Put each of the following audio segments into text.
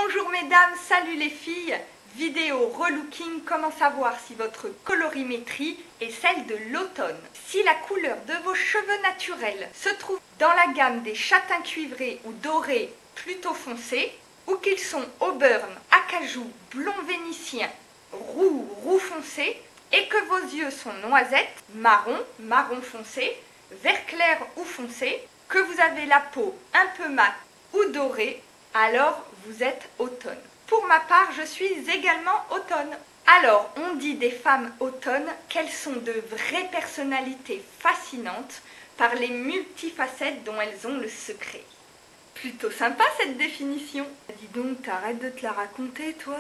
Bonjour mesdames, salut les filles. Vidéo relooking, comment savoir si votre colorimétrie est celle de l'automne. Si la couleur de vos cheveux naturels se trouve dans la gamme des châtains cuivrés ou dorés plutôt foncés, ou qu'ils sont auburn, acajou, blond vénitien, roux foncé, et que vos yeux sont noisettes, marron foncé, vert clair ou foncé, que vous avez la peau un peu mate ou dorée, alors vous êtes automne. Pour ma part, je suis également automne. Alors, on dit des femmes automne qu'elles sont de vraies personnalités fascinantes par les multifacettes dont elles ont le secret. Plutôt sympa cette définition. Dis donc, t'arrêtes de te la raconter, toi?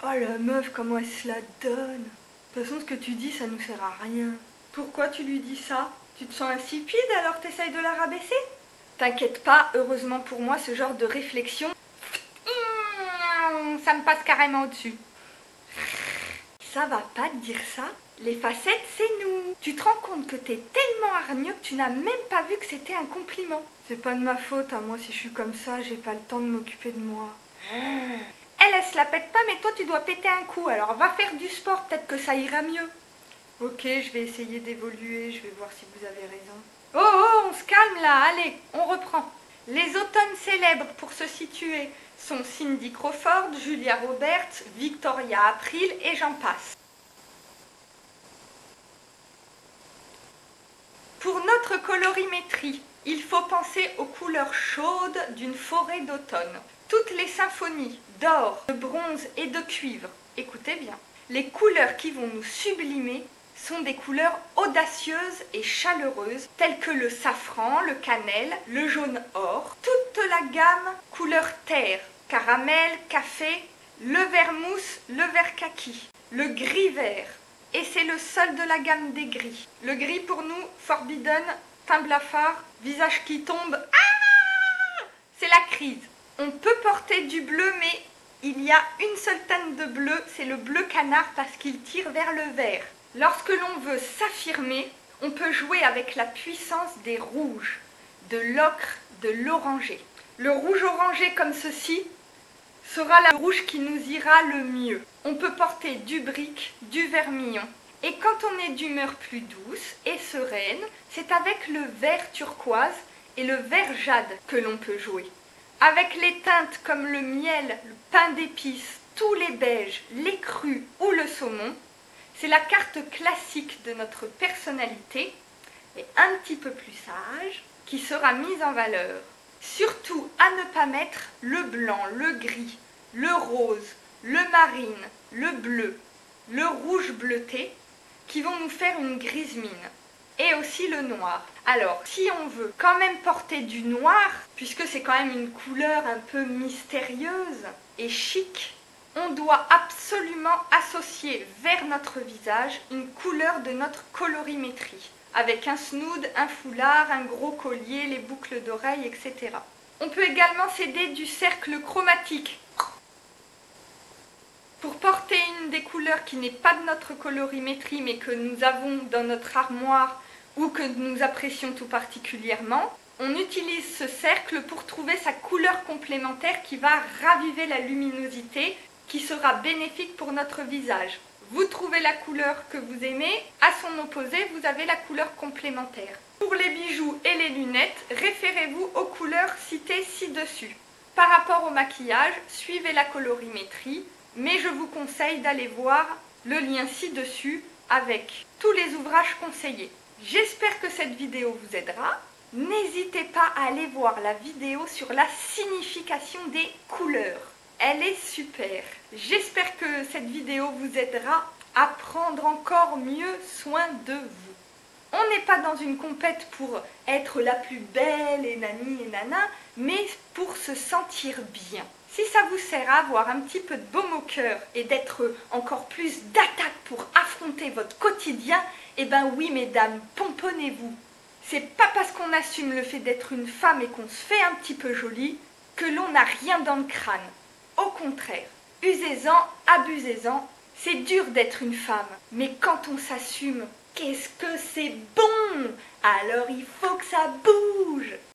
Oh la meuf, comment elle se la donne. De toute façon, ce que tu dis, ça nous sert à rien. Pourquoi tu lui dis ça? Tu te sens insipide, alors t'essayes de la rabaisser? T'inquiète pas, heureusement pour moi, ce genre de réflexion, ça me passe carrément au-dessus. Ça va pas te dire ça? Les facettes, c'est nous. Tu te rends compte que t'es tellement hargneux que tu n'as même pas vu que c'était un compliment. C'est pas de ma faute, à moi, si je suis comme ça, j'ai pas le temps de m'occuper de moi. Elle se la pète pas, mais toi, tu dois péter un coup. Alors, va faire du sport, peut-être que ça ira mieux. Ok, je vais essayer d'évoluer, je vais voir si vous avez raison. Oh, on se calme là, allez, on reprend. Les automnes célèbres pour se situer sont Cindy Crawford, Julia Roberts, Victoria April et j'en passe. Pour notre colorimétrie, il faut penser aux couleurs chaudes d'une forêt d'automne. Toutes les symphonies d'or, de bronze et de cuivre, écoutez bien, les couleurs qui vont nous sublimer sont des couleurs audacieuses et chaleureuses telles que le safran, le cannelle, le jaune or, toute la gamme couleur terre, caramel, café, le vert mousse, le vert kaki, le gris vert, et c'est le seul de la gamme des gris. Le gris pour nous, forbidden, teint blafard, visage qui tombe, c'est la crise. On peut porter du bleu, mais il y a une seule teinte de bleu, c'est le bleu canard parce qu'il tire vers le vert. Lorsque l'on veut s'affirmer, on peut jouer avec la puissance des rouges, de l'ocre, de l'orangé. Le rouge orangé comme ceci sera le rouge qui nous ira le mieux. On peut porter du brique, du vermillon. Et quand on est d'humeur plus douce et sereine, c'est avec le vert turquoise et le vert jade que l'on peut jouer. Avec les teintes comme le miel, le pain d'épices, tous les beiges, les crus ou le saumon, c'est la carte classique de notre personnalité, et un petit peu plus sage, qui sera mise en valeur. Surtout à ne pas mettre le blanc, le gris, le rose, le marine, le bleu, le rouge bleuté, qui vont nous faire une grise mine. Et aussi le noir. Alors, si on veut quand même porter du noir, puisque c'est quand même une couleur un peu mystérieuse et chic, on doit absolument associer vers notre visage une couleur de notre colorimétrie, avec un snood, un foulard, un gros collier, les boucles d'oreilles, etc. On peut également s'aider du cercle chromatique pour porter une des couleurs qui n'est pas de notre colorimétrie, mais que nous avons dans notre armoire ou que nous apprécions tout particulièrement. On utilise ce cercle pour trouver sa couleur complémentaire qui va raviver la luminosité, qui sera bénéfique pour notre visage. Vous trouvez la couleur que vous aimez, à son opposé, vous avez la couleur complémentaire. Pour les bijoux et les lunettes, référez-vous aux couleurs citées ci-dessus. Par rapport au maquillage, suivez la colorimétrie, mais je vous conseille d'aller voir le lien ci-dessus avec tous les ouvrages conseillés. J'espère que cette vidéo vous aidera. N'hésitez pas à aller voir la vidéo sur la signification des couleurs. Elle est super. J'espère que cette vidéo vous aidera à prendre encore mieux soin de vous. On n'est pas dans une compète pour être la plus belle et nani et nana, mais pour se sentir bien. Si ça vous sert à avoir un petit peu de baume au cœur et d'être encore plus d'attaque pour affronter votre quotidien, eh ben oui mesdames, pomponnez-vous. C'est pas parce qu'on assume le fait d'être une femme et qu'on se fait un petit peu jolie que l'on n'a rien dans le crâne. Au contraire, usez-en, abusez-en. C'est dur d'être une femme, mais quand on s'assume, qu'est-ce que c'est bon! Alors il faut que ça bouge!